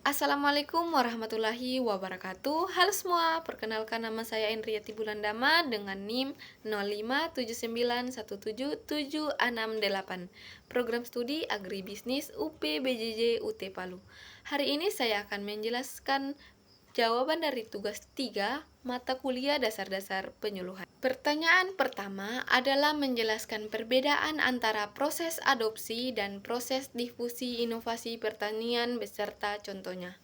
Assalamualaikum warahmatullahi wabarakatuh. Halo semua, perkenalkan nama saya Indriati Bulandama dengan NIM 0579177668. Program studi Agribisnis UPBJJ UT Palu. Hari ini saya akan menjelaskan jawaban dari tugas 3 mata kuliah dasar-dasar penyuluhan. Pertanyaan pertama adalah menjelaskan perbedaan antara proses adopsi dan proses difusi inovasi pertanian beserta contohnya.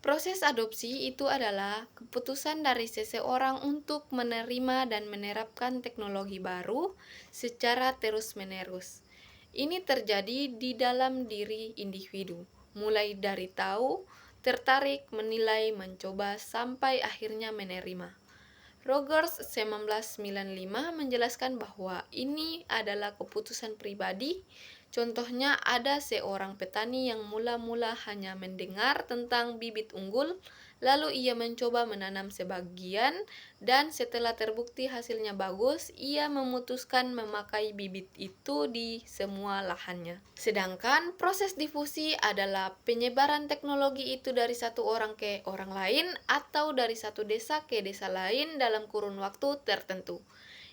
Proses adopsi itu adalah keputusan dari seseorang untuk menerima dan menerapkan teknologi baru secara terus-menerus. Ini terjadi di dalam diri individu, mulai dari tahu, tertarik, menilai, mencoba, sampai akhirnya menerima. Rogers 1995 menjelaskan bahwa ini adalah keputusan pribadi. Contohnya ada seorang petani yang mula-mula hanya mendengar tentang bibit unggul, lalu ia mencoba menanam sebagian, dan setelah terbukti hasilnya bagus, ia memutuskan memakai bibit itu di semua lahannya. Sedangkan proses difusi adalah penyebaran teknologi itu dari satu orang ke orang lain atau dari satu desa ke desa lain dalam kurun waktu tertentu.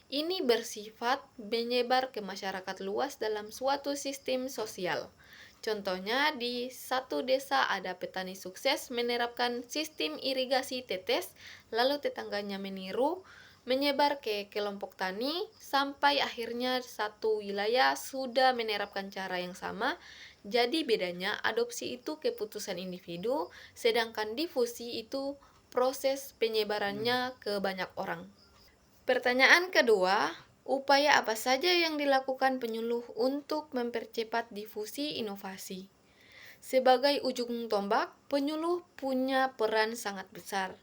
Ini bersifat menyebar ke masyarakat luas dalam suatu sistem sosial. Contohnya, di satu desa ada petani sukses menerapkan sistem irigasi tetes, lalu tetangganya meniru, menyebar ke kelompok tani, sampai akhirnya satu wilayah sudah menerapkan cara yang sama. Jadi bedanya, adopsi itu keputusan individu, sedangkan difusi itu proses penyebarannya ke banyak orang. Pertanyaan kedua, upaya apa saja yang dilakukan penyuluh untuk mempercepat difusi inovasi? Sebagai ujung tombak, penyuluh punya peran sangat besar.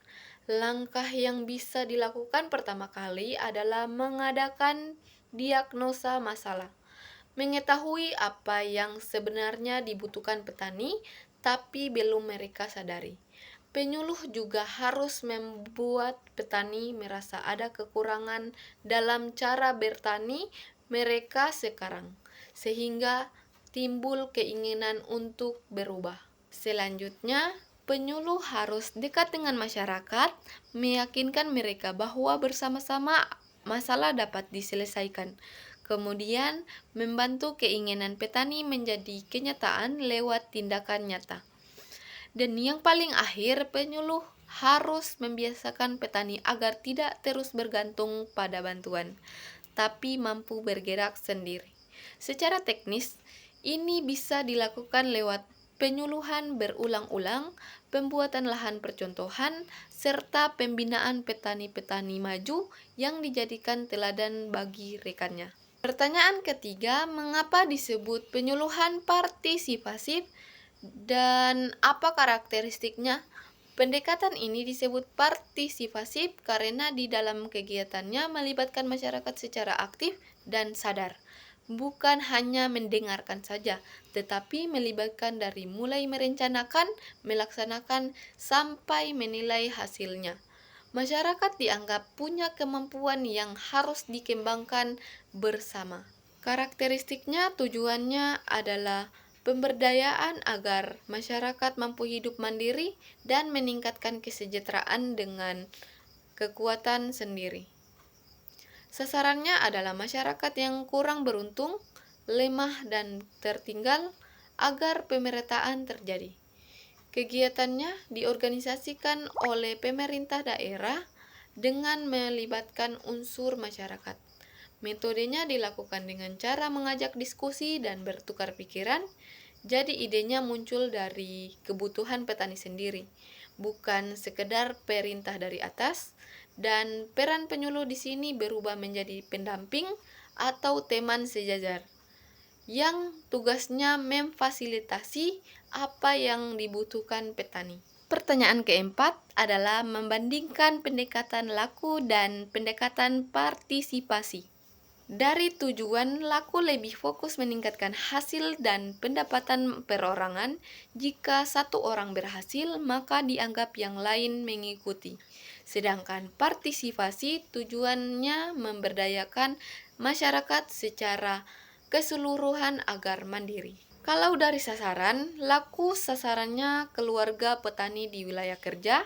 Langkah yang bisa dilakukan pertama kali adalah mengadakan diagnosa masalah. Mengetahui apa yang sebenarnya dibutuhkan petani, tapi belum mereka sadari. Penyuluh juga harus membuat petani merasa ada kekurangan dalam cara bertani mereka sekarang, sehingga timbul keinginan untuk berubah. Selanjutnya, penyuluh harus dekat dengan masyarakat, meyakinkan mereka bahwa bersama-sama masalah dapat diselesaikan. Kemudian, membantu keinginan petani menjadi kenyataan lewat tindakan nyata. Dan yang paling akhir, penyuluh harus membiasakan petani agar tidak terus bergantung pada bantuan, tapi mampu bergerak sendiri. Secara teknis, ini bisa dilakukan lewat penyuluhan berulang-ulang, pembuatan lahan percontohan, serta pembinaan petani-petani maju yang dijadikan teladan bagi rekannya. Pertanyaan ketiga, mengapa disebut penyuluhan partisipasif dan apa karakteristiknya? Pendekatan ini disebut partisipasif karena di dalam kegiatannya melibatkan masyarakat secara aktif dan sadar. Bukan hanya mendengarkan saja, tetapi melibatkan dari mulai merencanakan, melaksanakan, sampai menilai hasilnya. Masyarakat dianggap punya kemampuan yang harus dikembangkan bersama. Karakteristiknya tujuannya adalah pemberdayaan agar masyarakat mampu hidup mandiri dan meningkatkan kesejahteraan dengan kekuatan sendiri. Sasarannya adalah masyarakat yang kurang beruntung, lemah, dan tertinggal agar pemerataan terjadi. Kegiatannya diorganisasikan oleh pemerintah daerah dengan melibatkan unsur masyarakat. Metodenya dilakukan dengan cara mengajak diskusi dan bertukar pikiran, jadi idenya muncul dari kebutuhan petani sendiri, bukan sekedar perintah dari atas, dan peran penyuluh di sini berubah menjadi pendamping atau teman sejajar, yang tugasnya memfasilitasi apa yang dibutuhkan petani. Pertanyaan keempat adalah membandingkan pendekatan laku dan pendekatan partisipasi. Dari tujuan, laku lebih fokus meningkatkan hasil dan pendapatan perorangan. Jika satu orang berhasil, maka dianggap yang lain mengikuti. Sedangkan partisipasi tujuannya memberdayakan masyarakat secara keseluruhan agar mandiri. Kalau dari sasaran, laku sasarannya keluarga petani di wilayah kerja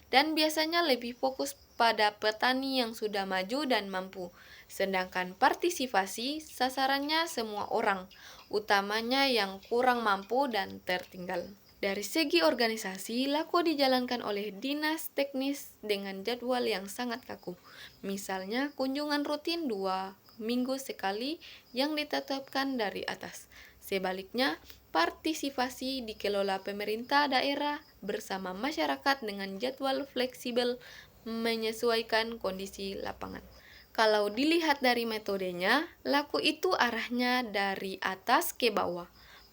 dan biasanya lebih fokus pada petani yang sudah maju dan mampu. Sedangkan partisipasi sasarannya semua orang, utamanya yang kurang mampu dan tertinggal. Dari segi organisasi, laku dijalankan oleh dinas teknis dengan jadwal yang sangat kaku. Misalnya kunjungan rutin 2 minggu sekali yang ditetapkan dari atas. Sebaliknya, partisipasi dikelola pemerintah daerah bersama masyarakat dengan jadwal fleksibel menyesuaikan kondisi lapangan. Kalau dilihat dari metodenya, laku itu arahnya dari atas ke bawah.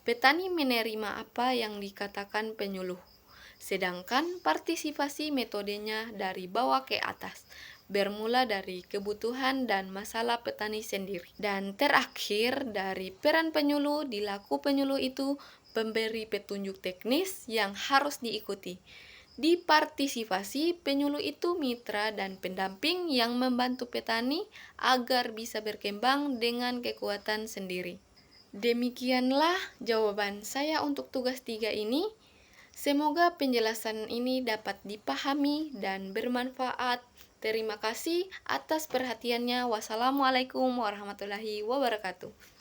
Petani menerima apa yang dikatakan penyuluh, sedangkan partisipasi metodenya dari bawah ke atas, bermula dari kebutuhan dan masalah petani sendiri. Dan terakhir, dari peran penyuluh di laku penyuluh itu memberi petunjuk teknis yang harus diikuti. Di partisipasi, penyuluh itu mitra dan pendamping yang membantu petani agar bisa berkembang dengan kekuatan sendiri. Demikianlah jawaban saya untuk tugas 3 ini. Semoga penjelasan ini dapat dipahami dan bermanfaat. Terima kasih atas perhatiannya. Wassalamualaikum warahmatullahi wabarakatuh.